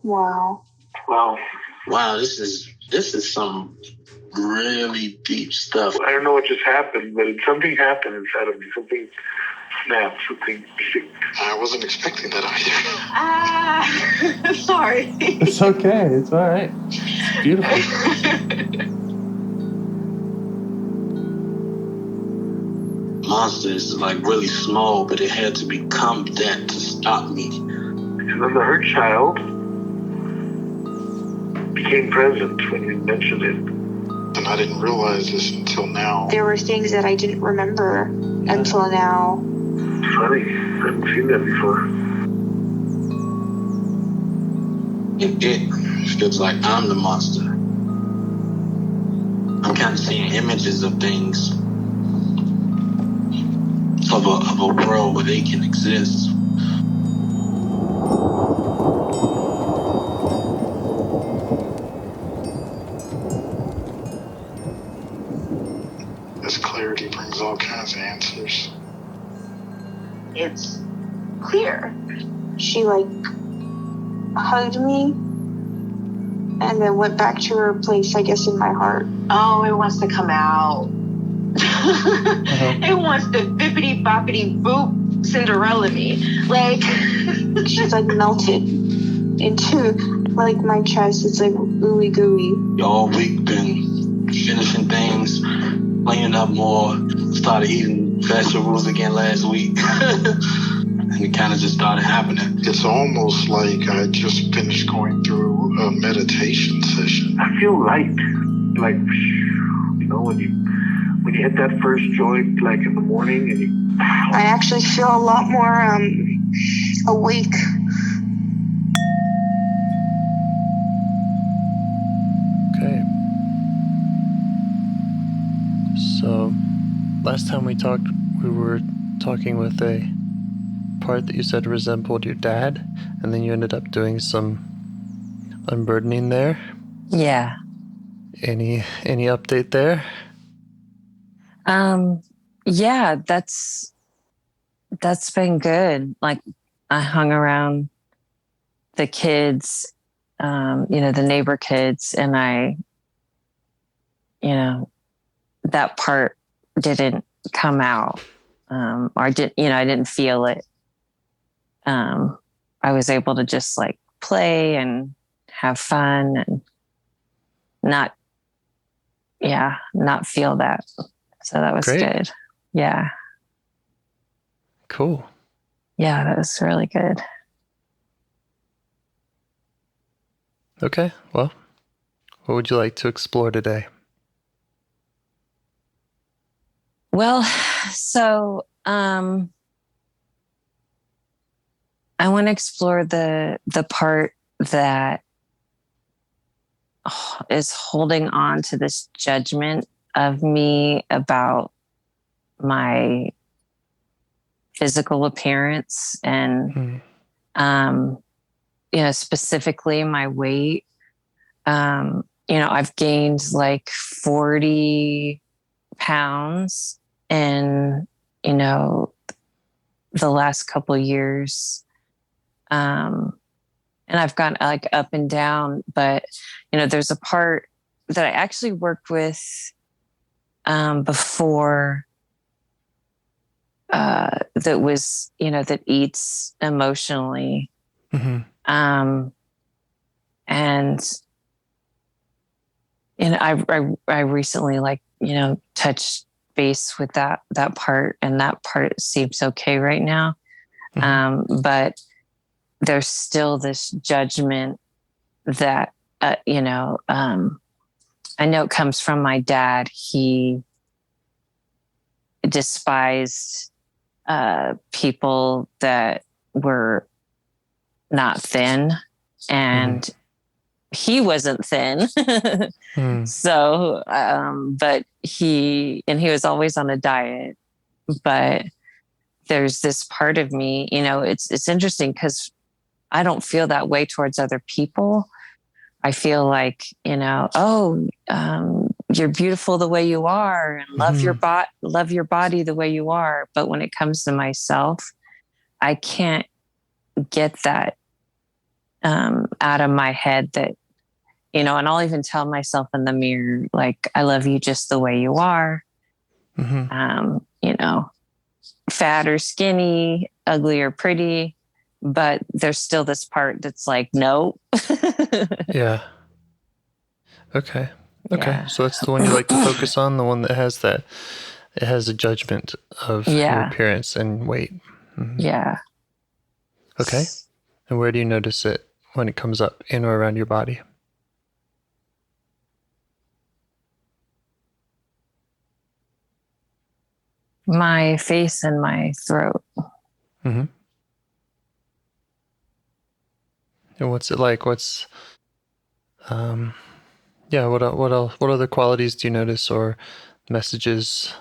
Wow. Wow, this is some really deep stuff. I don't know what just happened, but something happened inside of me. Something snapped, something sick. I wasn't expecting that either. Sorry. It's okay. It's all right. It's beautiful. Monster is like really small, but it had to become that to stop me. And then the hurt child became present when you mentioned it. And I didn't realize this until now. There were things that I didn't remember until now. Funny, I haven't seen that before. It feels like I'm the monster. I'm kind of seeing images of things. Of a world where they can exist. This clarity brings all kinds of answers. It's clear. She hugged me and then went back to her place, I guess, in my heart. Oh, it wants to come out. It wants to bippity boppity boop Cinderella me. She's melted into my chest. It's ooey gooey. All week been finishing things, cleaning up more, started eating vegetables again last week. And it kind of just started happening. It's almost like I just finished going through a meditation session. I feel light. When you hit that first joint, in the morning, and I actually feel a lot more awake. Okay. So, last time we talked, we were talking with a part that you said resembled your dad, and then you ended up doing some unburdening there. Yeah. Any update there? Yeah, that's been good. I hung around the kids, the neighbor kids, and that part didn't come out. Or I didn't feel it. I was able to just play and have fun and not feel that. So that was great. Good. Yeah. Cool. Yeah, that was really good. Okay, well, what would you like to explore today? Well, so I want to explore the part that is holding on to this judgment of me about my physical appearance and, specifically my weight. I've gained 40 pounds in, the last couple of years. And I've gone up and down, but, there's a part that I actually worked with before that was, that eats emotionally. Mm-hmm. And, I recently touched base with that part, and that part seems okay right now. Mm-hmm. But there's still this judgment that, I know it comes from my dad. He despised people that were not thin, and he wasn't thin. So, but he was always on a diet. But there's this part of me, it's interesting because I don't feel that way towards other people. I feel like, you're beautiful the way you are, and love your body the way you are. But when it comes to myself, I can't get that out of my head that, and I'll even tell myself in the mirror, like, I love you just the way you are. Mm-hmm. Fat or skinny, ugly or pretty, but there's still this part that's like, no. Yeah. Okay. Yeah. So that's the one you like to focus on, the one that has it has a judgment of your appearance and weight. Mm-hmm. Yeah. Okay. And where do you notice it when it comes up in or around your body? My face and my throat. Mm-hmm. And what's it like? What other qualities do you notice or messages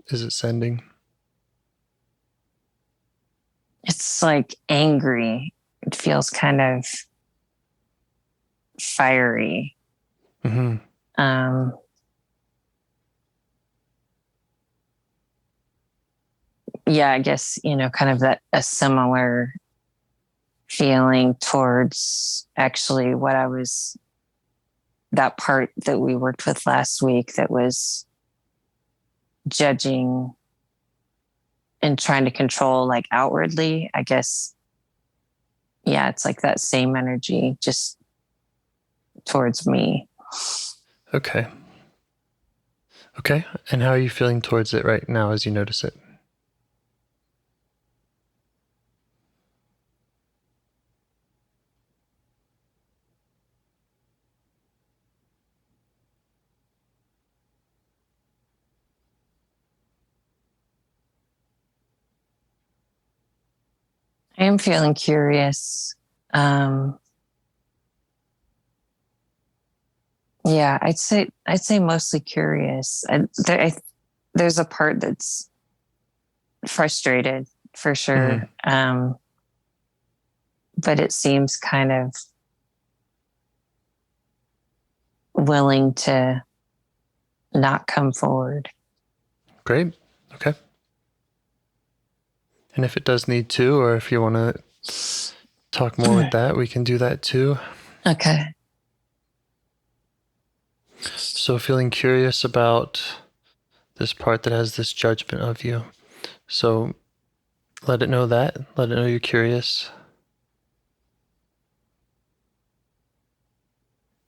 is it sending? It's like angry. It feels kind of fiery. Mm-hmm. Yeah, I guess, kind of a similar feeling towards actually that part that we worked with last week that was judging and trying to control, like, outwardly, I guess. Yeah, it's like that same energy just towards me. Okay. And how are you feeling towards it right now as you notice it? I am feeling curious. Yeah, I'd say mostly curious. There's a part that's frustrated for sure. Mm-hmm. But it seems kind of willing to not come forward. Great. Okay. And if it does need to, or if you want to talk more with that, we can do that too. Okay. So feeling curious about this part that has this judgment of you. So let it know that. Let it know you're curious.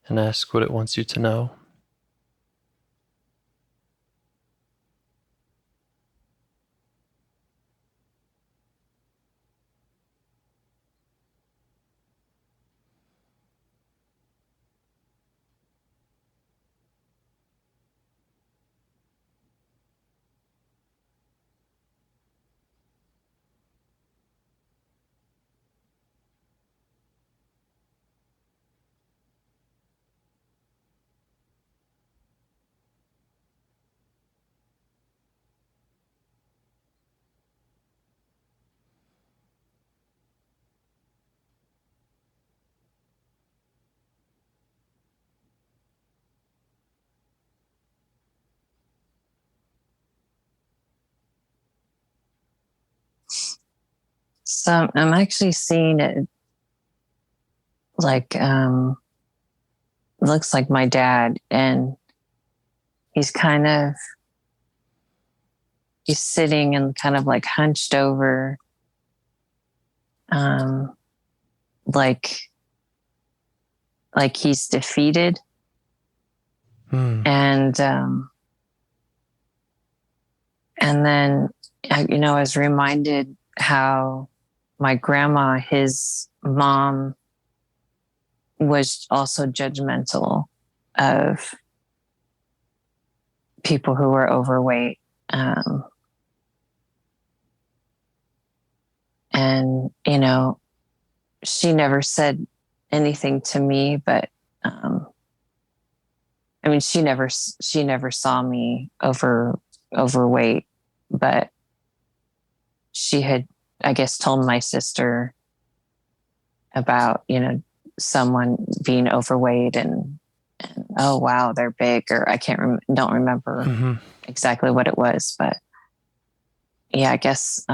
And ask what it wants you to know. So I'm actually seeing it like, looks like my dad, and he's sitting and kind of like hunched over, like he's defeated. And then, I was reminded how my grandma, his mom, was also judgmental of people who were overweight. And, she never said anything to me, but, she never saw me overweight, but she had, I guess, told my sister about, someone being overweight and oh, wow, they're big, or I don't remember exactly what it was, but yeah, I guess,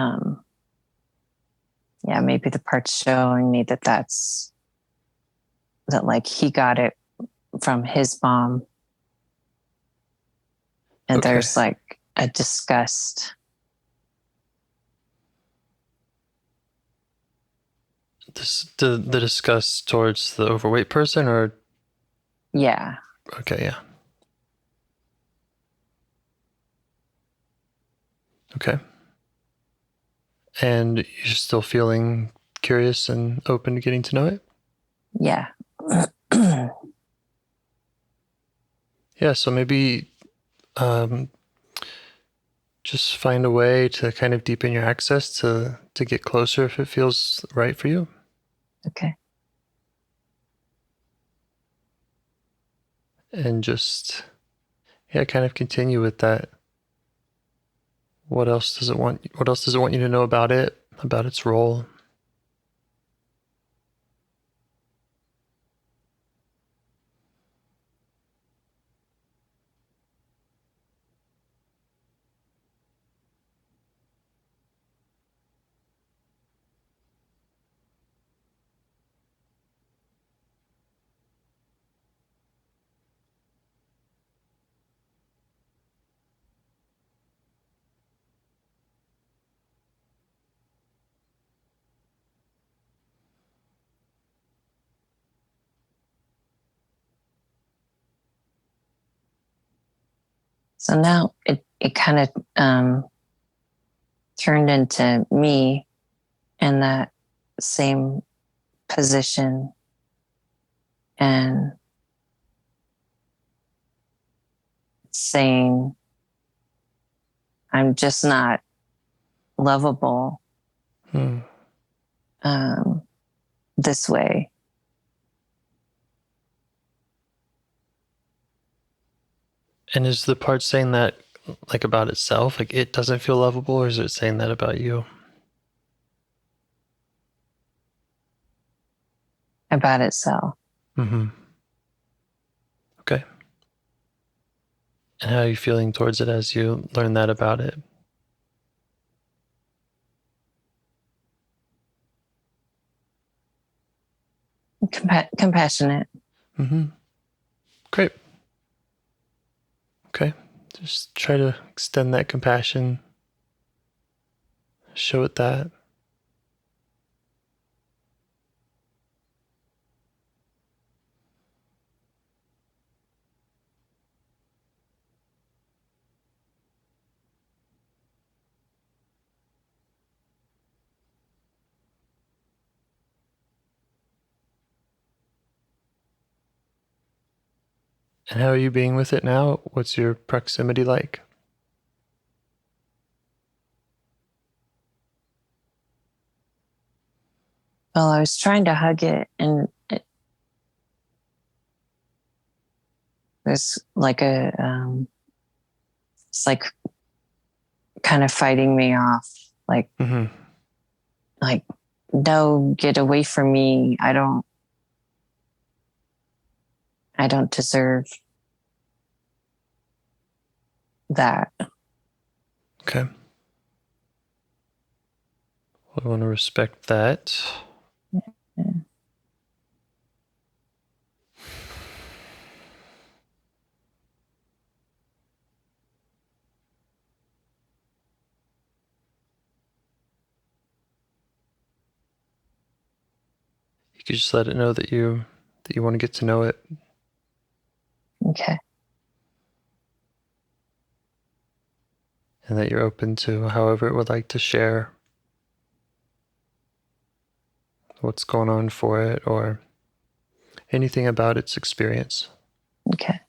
maybe the part's showing me that that's that like he got it from his mom. And Okay. there's like a disgust. The disgust towards the overweight person, or Yeah. okay, yeah. Okay. And you're still feeling curious and open to getting to know it? Yeah. Yeah, so maybe just find a way to kind of deepen your access to get closer if it feels right for you. Okay. And just, yeah, kind of continue with that. What else does it want you to know about it, about its role? So now it kind of turned into me in that same position, and saying, I'm just not lovable this way. And is the part saying that like about itself, like it doesn't feel lovable, or is it saying that about you? About itself. Mm-hmm. Okay. And how are you feeling towards it as you learn that about it? Compassionate. Mm-hmm. Great. Okay. Just try to extend that compassion. Show it that. And how are you being with it now? What's your proximity like? Well, I was trying to hug it, and it was like it's like kind of fighting me off, like, like, no, get away from me. I don't deserve that. Okay. Well, I want to respect that. Yeah. You could just let it know that you want to get to know it. Okay. And that you're open to however it would like to share what's going on for it or anything about its experience. Okay.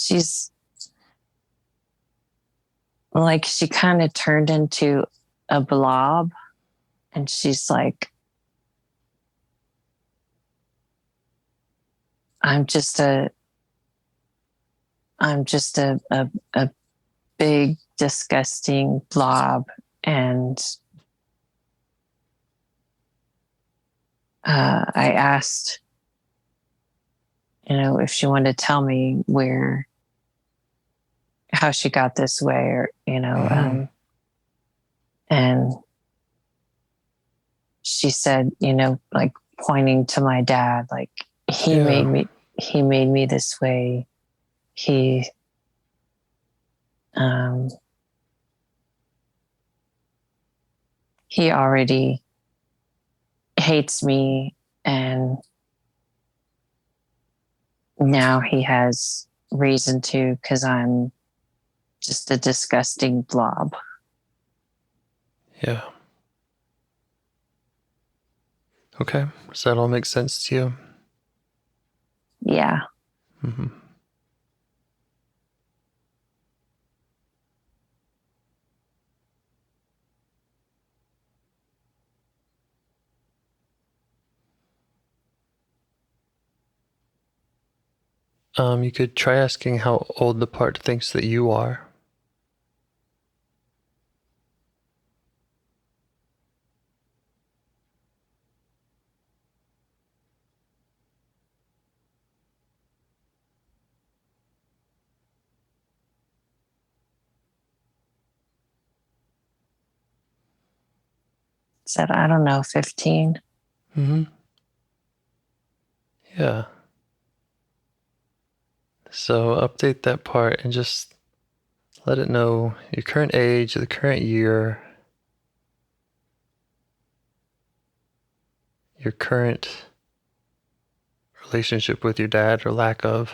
she's like, she kind of turned into a blob, and she's like, I'm just a big, disgusting blob. And I asked, if she wanted to tell me how she got this way, or, and she said, like, pointing to my dad, like, he made me this way. He already hates me, and now he has reason to, because I'm just a disgusting blob. Yeah. Okay. Does that all make sense to you? Yeah. Mm-hmm. You could try asking how old the part thinks that you are. Said, I don't know, 15. Mm-hmm. Yeah. So update that part and just let it know your current age, the current year, your current relationship with your dad or lack of.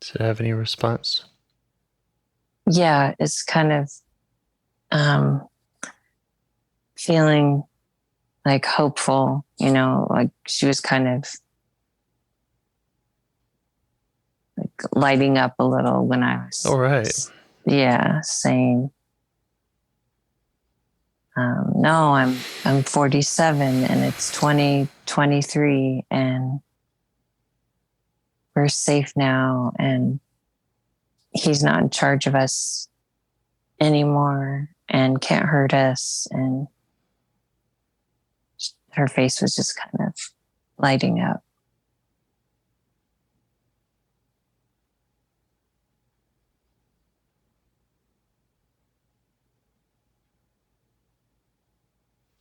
Does it have any response? Yeah, it's kind of feeling like hopeful, like she was kind of like lighting up a little when I was. All right. Yeah, saying, no, I'm 47 and it's 2023 and we're safe now, and he's not in charge of us anymore and can't hurt us. And her face was just kind of lighting up.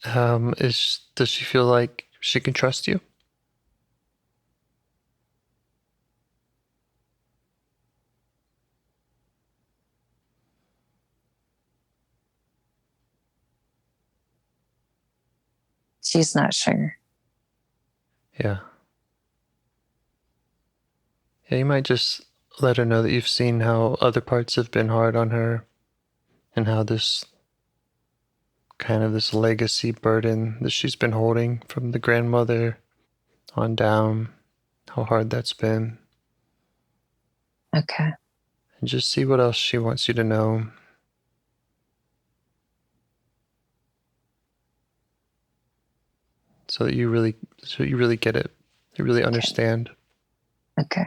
Does she feel like she can trust you? She's not sure. Yeah. Yeah, you might just let her know that you've seen how other parts have been hard on her and how this legacy burden that she's been holding from the grandmother on down, how hard that's been. Okay. And just see what else she wants you to know. so that you really get it. You really understand. Okay.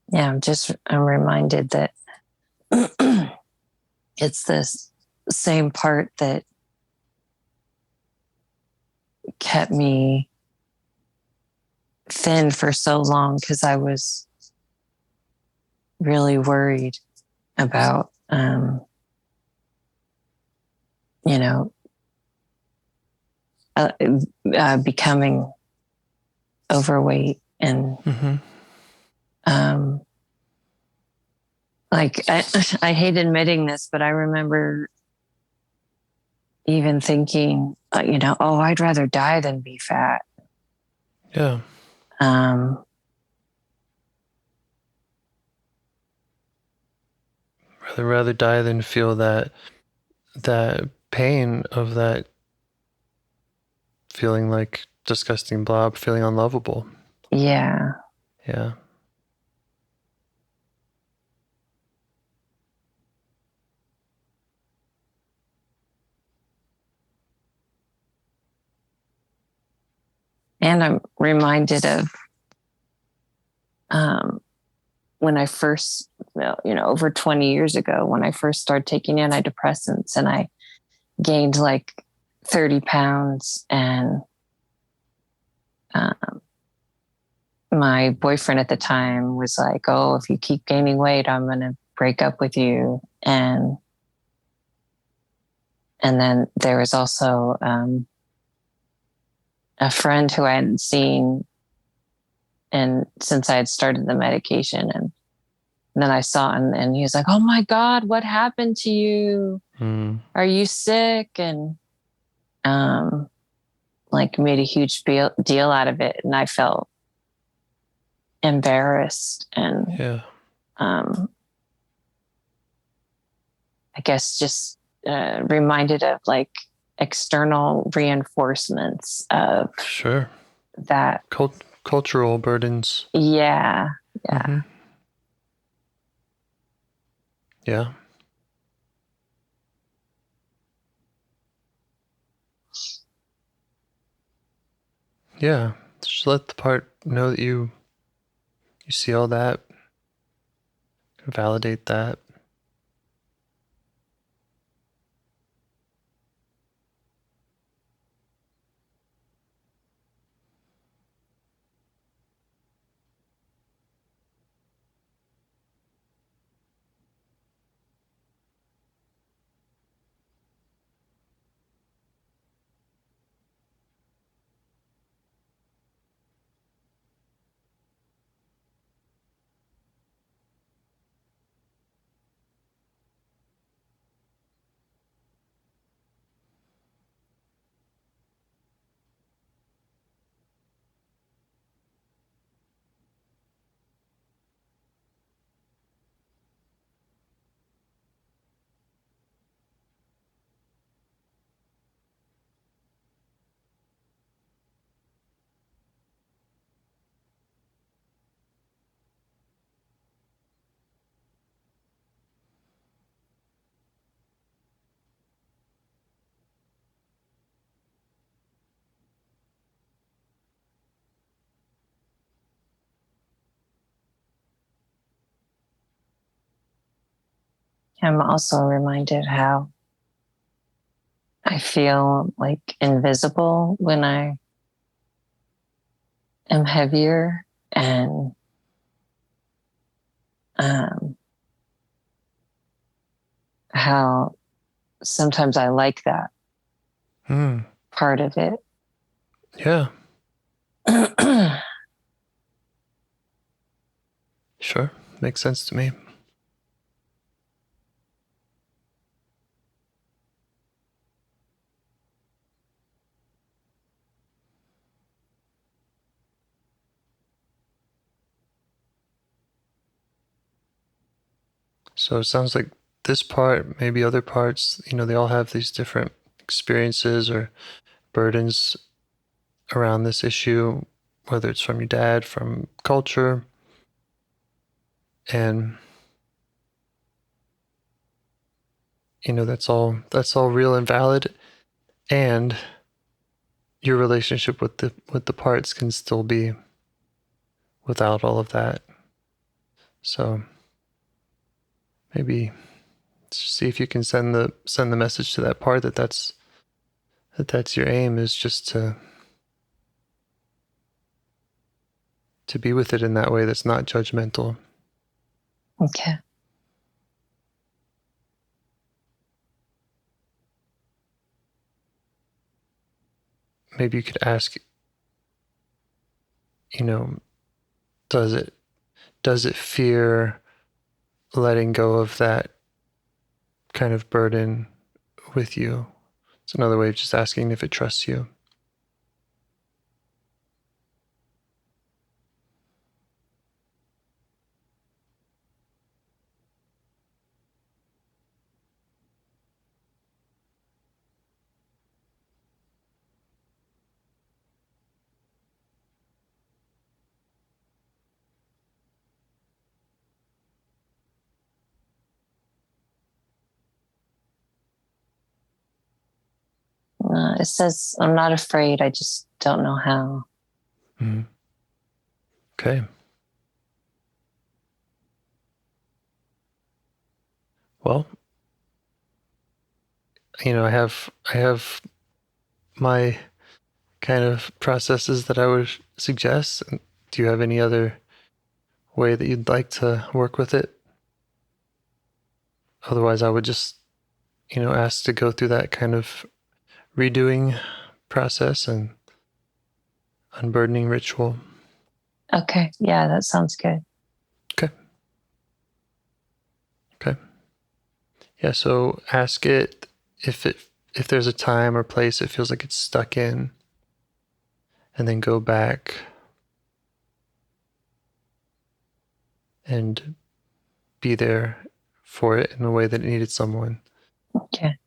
Yeah, I'm reminded that it's this same part that kept me thin for so long, because I was really worried about, you know, becoming overweight and, like, I hate admitting this, but I remember even thinking, oh, I'd rather die than be fat. Yeah. Rather die than feel that pain of that feeling like disgusting blob, feeling unlovable. Yeah. Yeah. And I'm reminded of when I first, over 20 years ago, when I first started taking antidepressants, and I gained like 30 pounds. And my boyfriend at the time was like, oh, if you keep gaining weight, I'm going to break up with you. And then there was also a friend who I hadn't seen since I had started the medication. And then I saw him, and he was like, oh my God, what happened to you? Are you sick? And like made a huge deal out of it. And I felt embarrassed and I guess just reminded of like external reinforcements of that cultural burdens. Yeah. Yeah. Yeah. Just let the part know that you see all that, validate that. I'm also reminded how I feel like invisible when I am heavier, and how sometimes I like that part of it. Yeah. Sure. Makes sense to me. So it sounds like this part, maybe other parts, they all have these different experiences or burdens around this issue, whether it's from your dad, from culture, and that's all real and valid, and your relationship with the parts can still be without all of that. So maybe see if you can send the message to that part that's your aim, is just to be with it in that way that's not judgmental. Okay. Maybe you could ask, does it fear letting go of that kind of burden with you? It's another way of just asking if it trusts you. It says, I'm not afraid. I just don't know how. Mm-hmm. Okay. Well, I have my kind of processes that I would suggest. Do you have any other way that you'd like to work with it? Otherwise, I would just, ask to go through that kind of redoing process and unburdening ritual. Okay. Yeah, that sounds good. Okay. Yeah, so ask it if there's a time or place it feels like it's stuck in, and then go back and be there for it in a way that it needed someone. Okay.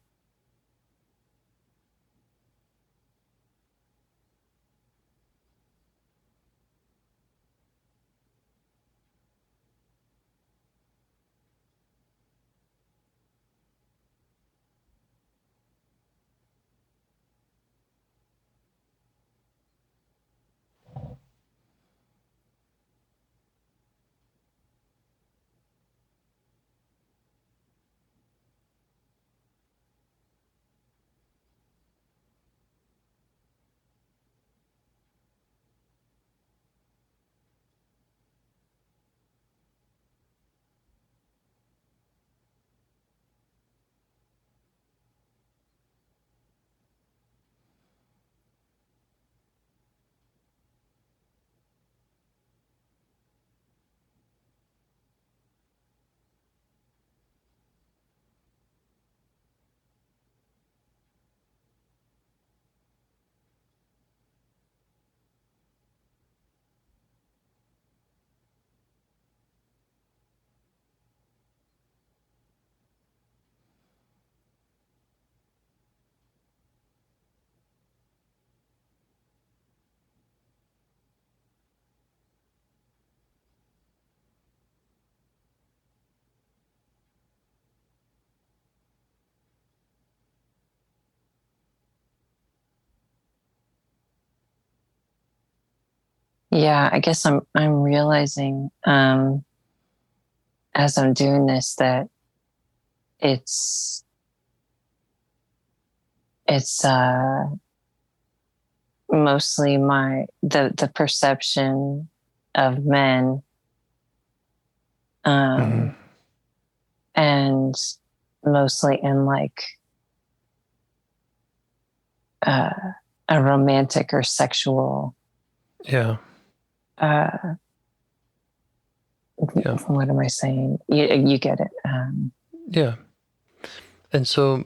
Yeah, I guess I'm realizing as I'm doing this that it's mostly the perception of men, and mostly in like a romantic or sexual. Yeah. What am I saying? You get it. Yeah. And so,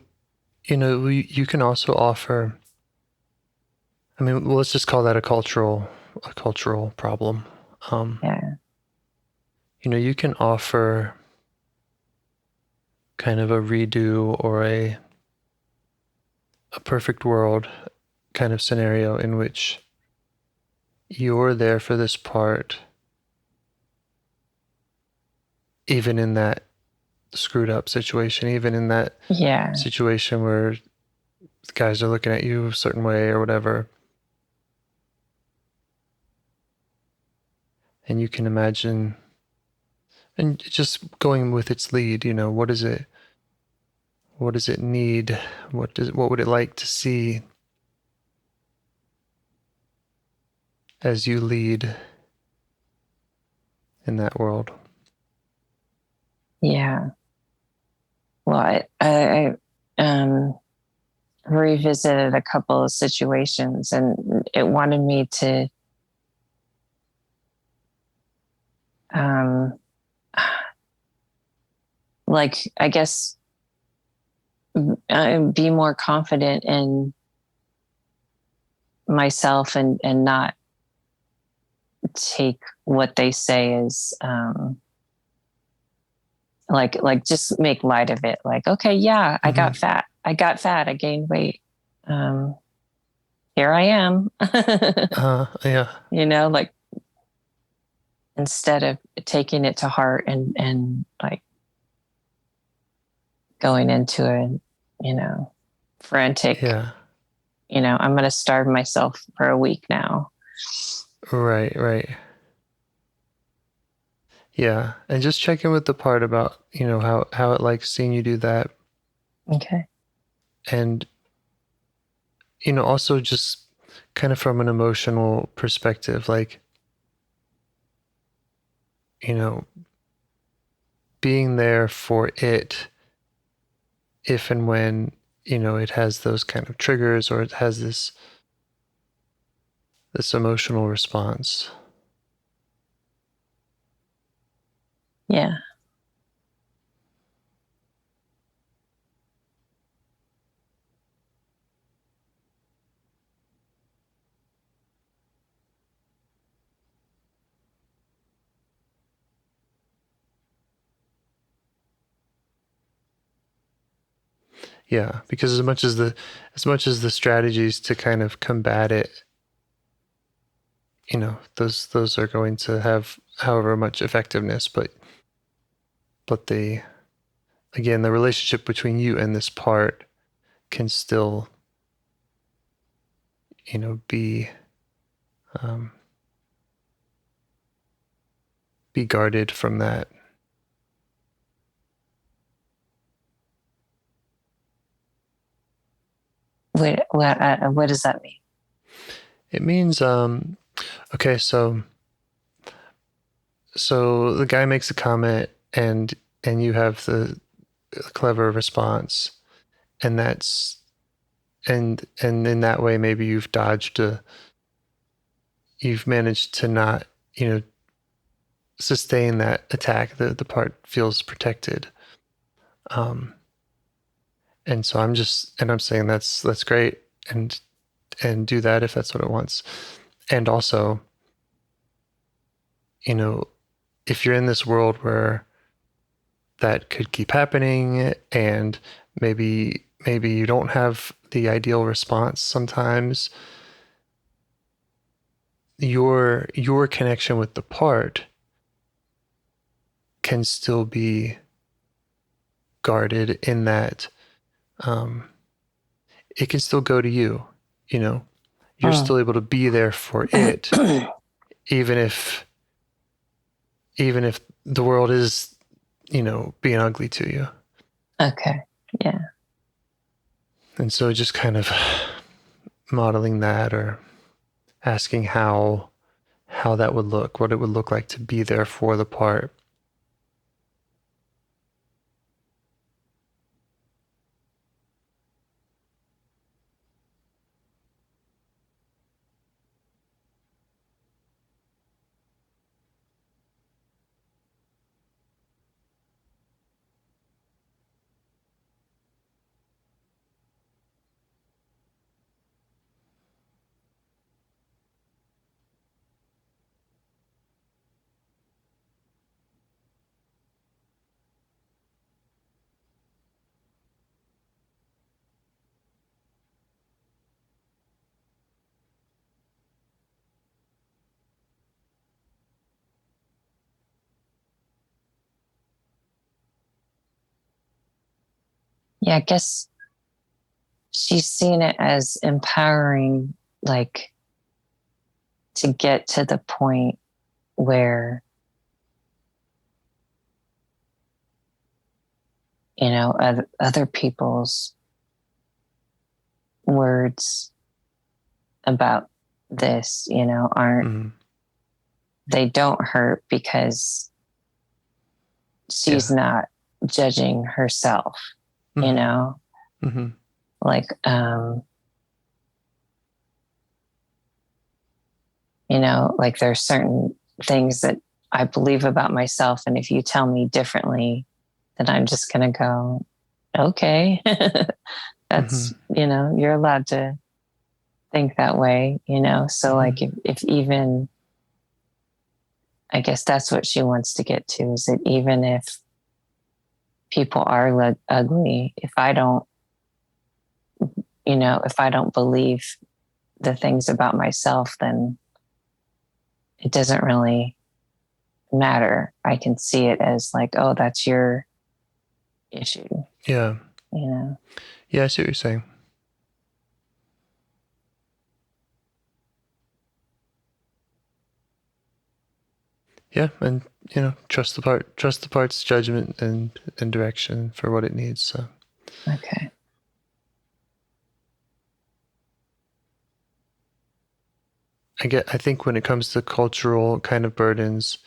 you can also offer, I mean, let's just call that a cultural problem. Yeah. You can offer kind of a redo or a perfect world kind of scenario in which you're there for this part, even in that screwed up situation, even in that situation where the guys are looking at you a certain way or whatever. And you can imagine, and just going with its lead, what does it need? What would it like to see as you lead in that world? Yeah. Well, I revisited a couple of situations, and it wanted me to like, I guess, be more confident in myself and not take what they say as like just make light of it. Like, okay, yeah, I got fat. I gained weight. Here I am. Yeah. Like, instead of taking it to heart and like going into a, frantic, I'm going to starve myself for a week now. Right. Yeah. And just check in with the part about, how it likes seeing you do that. Okay. And, also just kind of from an emotional perspective, like, being there for it if and when, it has those kind of triggers or it has this emotional response. Yeah. Yeah, because as much as the strategies to kind of combat it, those are going to have however much effectiveness, but the relationship between you and this part can still, be guarded from that. What does that mean? It means, okay, so the guy makes a comment and you have the clever response, and that's, and in that way, maybe you've managed to not, sustain that attack. The part feels protected. And so I'm saying that's great, and do that if that's what it wants. And also, if you're in this world where that could keep happening, and maybe you don't have the ideal response sometimes, your connection with the part can still be guarded in that it can still go to you. You're still able to be there for it, even if the world is, being ugly to you. Okay. Yeah. And so just kind of modeling that, or asking how that would look, what it would look like to be there for the part. Yeah, I guess she's seen it as empowering, like to get to the point where, you know, other people's words about this, you know, aren't, they don't hurt because she's not judging herself, you know, like, you know, like there's certain things that I believe about myself. And if you tell me differently, then I'm just going to go, okay, that's, you know, you're allowed to think that way, you know? So like if even, I guess that's what she wants to get to, is that even if people are ugly, if I don't, you know, if I don't believe the things about myself, then it doesn't really matter. I can see it as like, oh, that's your issue. Yeah. You know? Yeah, I see what you're saying. Yeah, and you know, trust the part's judgment and direction for what it needs. So okay. I think when it comes to cultural kind of burdens,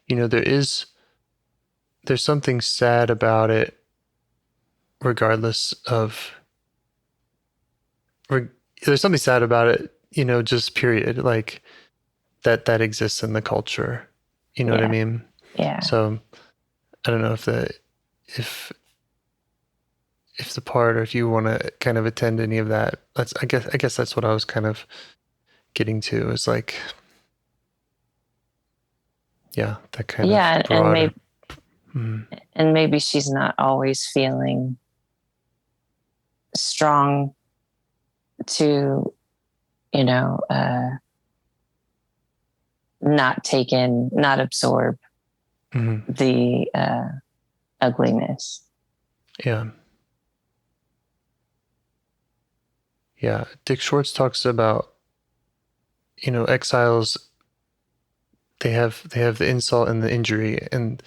you know, there's something sad about it, regardless of. There's something sad about it, you know, just period, like that exists in the culture. You know what I mean? Yeah. So I don't know if the part, or if you want to kind of attend any of that. I guess that's what I was kind of getting to, is like, yeah, that kind of broader. And maybe she's not always feeling strong to, you know, not absorb the ugliness. Yeah. Yeah. Dick Schwartz talks about, you know, exiles, they have the insult and the injury, and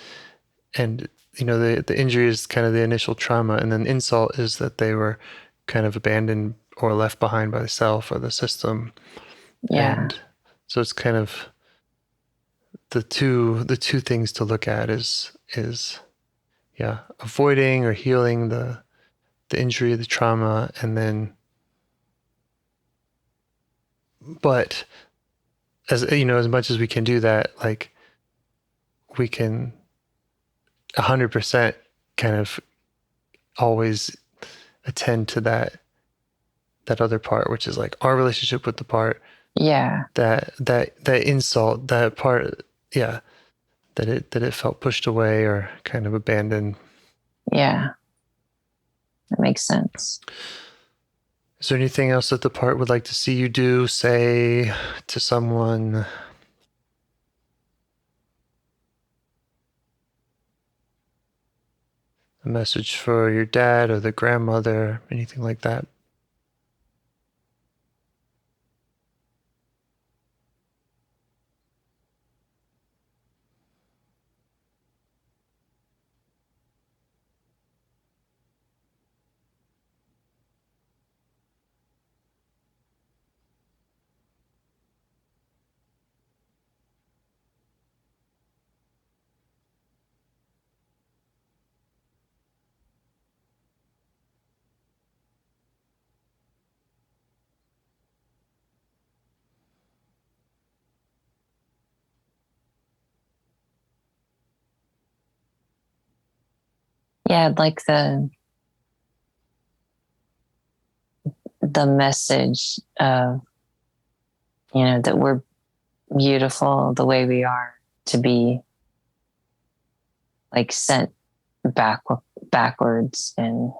you know, the injury is kind of the initial trauma, and then insult is that they were kind of abandoned or left behind by the self or the system. Yeah. And so it's kind of the two things to look at is yeah, avoiding or healing the injury, the trauma, and then, but as you know, as much as we can do that, like we can 100% kind of always attend to that other part, which is like our relationship with the part. Yeah. That insult, that part, yeah, that it felt pushed away or kind of abandoned. Yeah. That makes sense. Is there anything else that the part would like to see you do, say to someone? A message for your dad or the grandmother, anything like that? Yeah, like the message of, that we're beautiful the way we are, to be like sent backwards in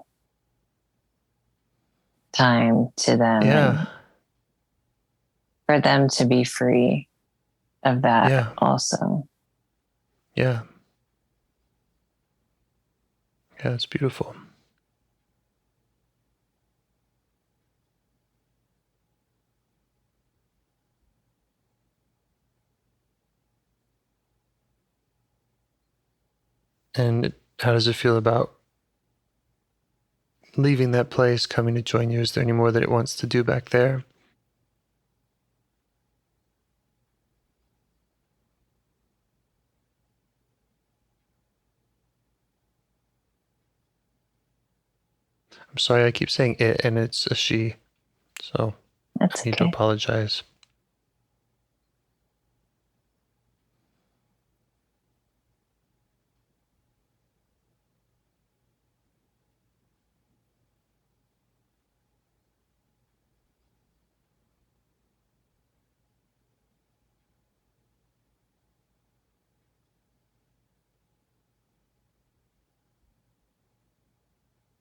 time to them. Yeah. And for them to be free of that also. Yeah. Yeah, it's beautiful. And how does it feel about leaving that place, coming to join you? Is there any more that it wants to do back there? I'm sorry, I keep saying it, and it's a she, so That's I need to apologize.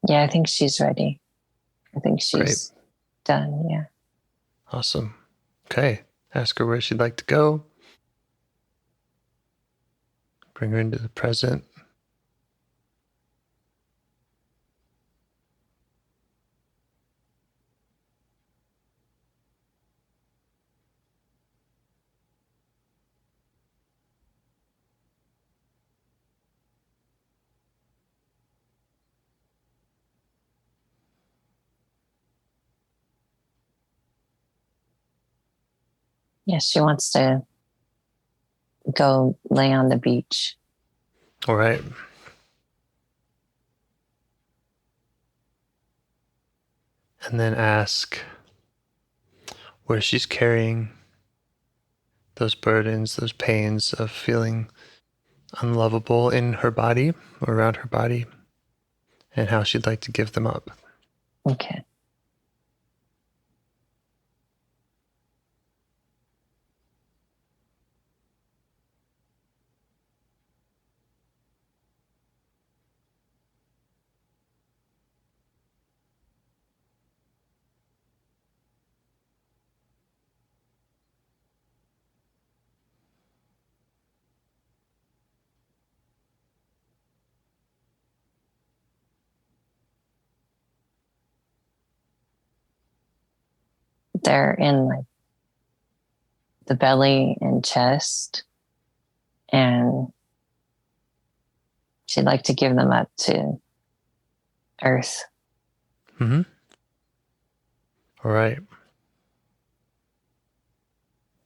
Yeah, I think she's ready. I think she's done. Yeah. Awesome. Okay. Ask her where she'd like to go. Bring her into the present. Yeah, she wants to go lay on the beach. All right. And then ask where she's carrying those burdens, those pains of feeling unlovable in her body or around her body, and how she'd like to give them up. Okay. They're in like the belly and chest, and she'd like to give them up to earth. Mm-hmm. All right.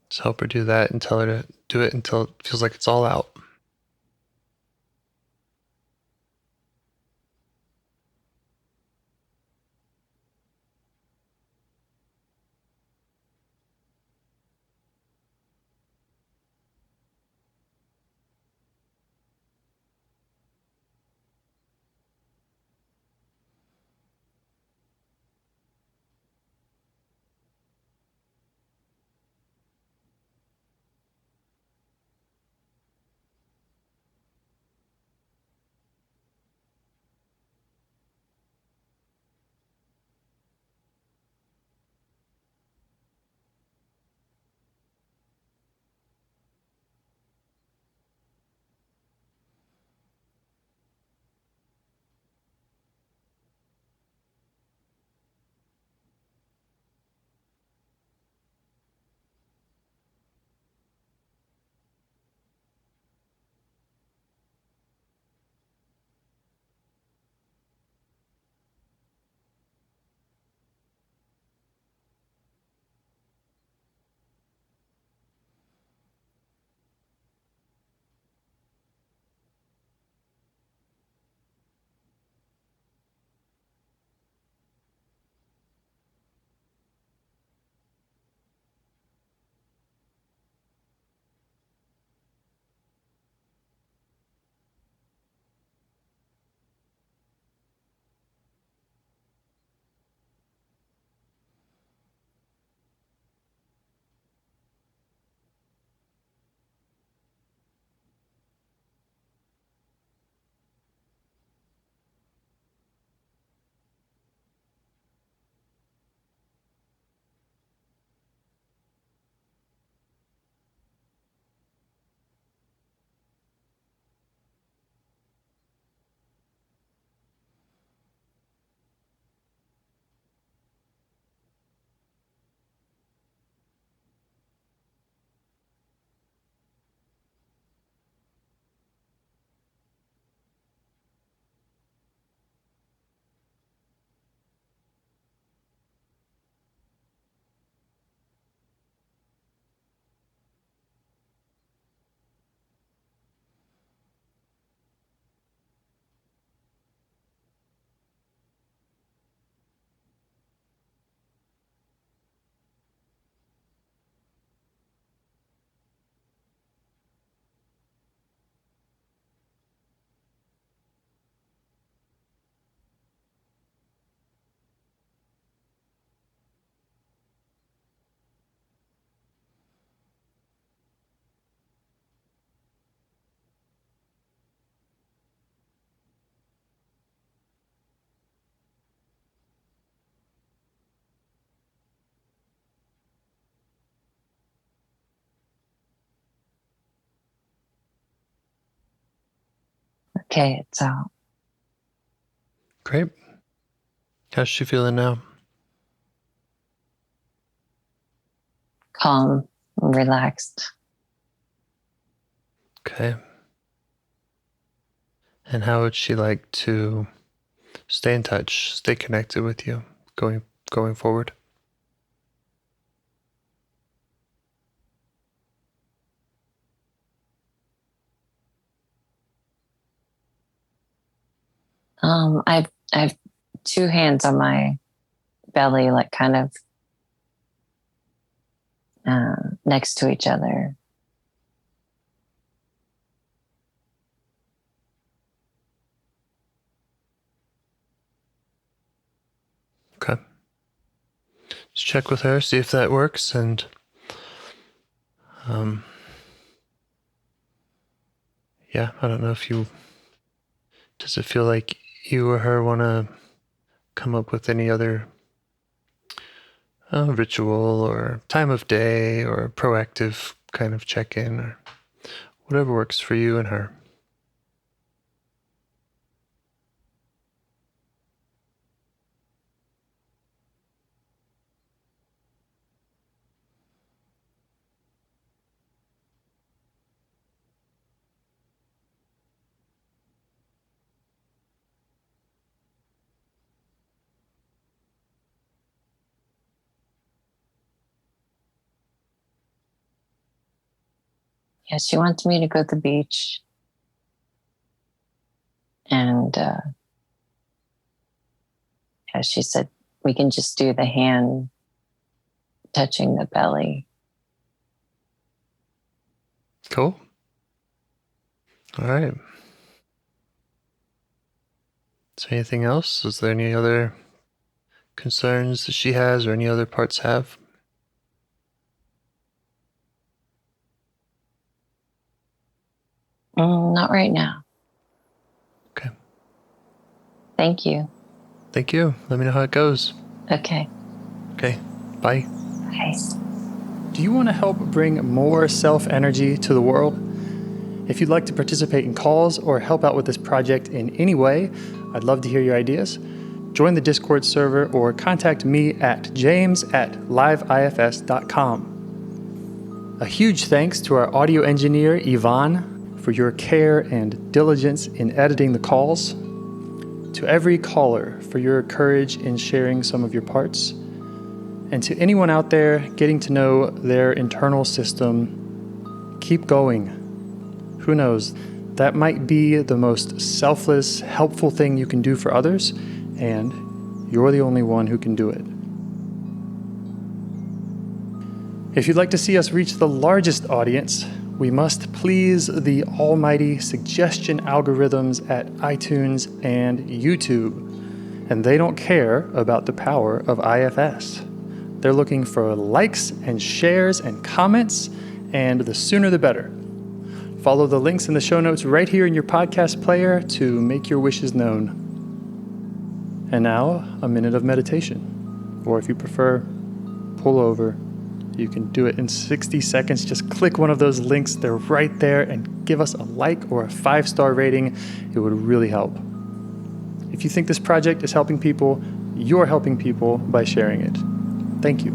Just help her do that and tell her to do it until it feels like it's all out. Okay, it's out. Great. How's she feeling now? Calm, relaxed. Okay. And how would she like to stay in touch, stay connected with you going forward? I've two hands on my belly, like kind of next to each other. Okay. Just check with her, see if that works, and yeah, I don't know if you... Does it feel like you or her want to come up with any other ritual or time of day or proactive kind of check-in or whatever works for you and her? Yeah, she wants me to go to the beach. And as she said, we can just do the hand touching the belly. Cool. All right. Is there anything else? Is there any other concerns that she has or any other parts have? Not right now. Okay. Thank you. Thank you. Let me know how it goes. Okay. Okay. Bye. Okay. Do you want to help bring more self-energy to the world? If you'd like to participate in calls or help out with this project in any way, I'd love to hear your ideas. Join the Discord server or contact me at james@liveifs.com. A huge thanks to our audio engineer, Yvonne, for your care and diligence in editing the calls. To every caller for your courage in sharing some of your parts. And to anyone out there getting to know their internal system, keep going. Who knows, that might be the most selfless, helpful thing you can do for others, and you're the only one who can do it. If you'd like to see us reach the largest audience, we must please the almighty suggestion algorithms at iTunes and YouTube. And they don't care about the power of IFS. They're looking for likes and shares and comments, and the sooner the better. Follow the links in the show notes right here in your podcast player to make your wishes known. And now, a minute of meditation. Or if you prefer, pull over. You can do it in 60 seconds. Just click one of those links. They're right there, and give us a like or a 5-star rating. It would really help. If you think this project is helping people, you're helping people by sharing it. Thank you.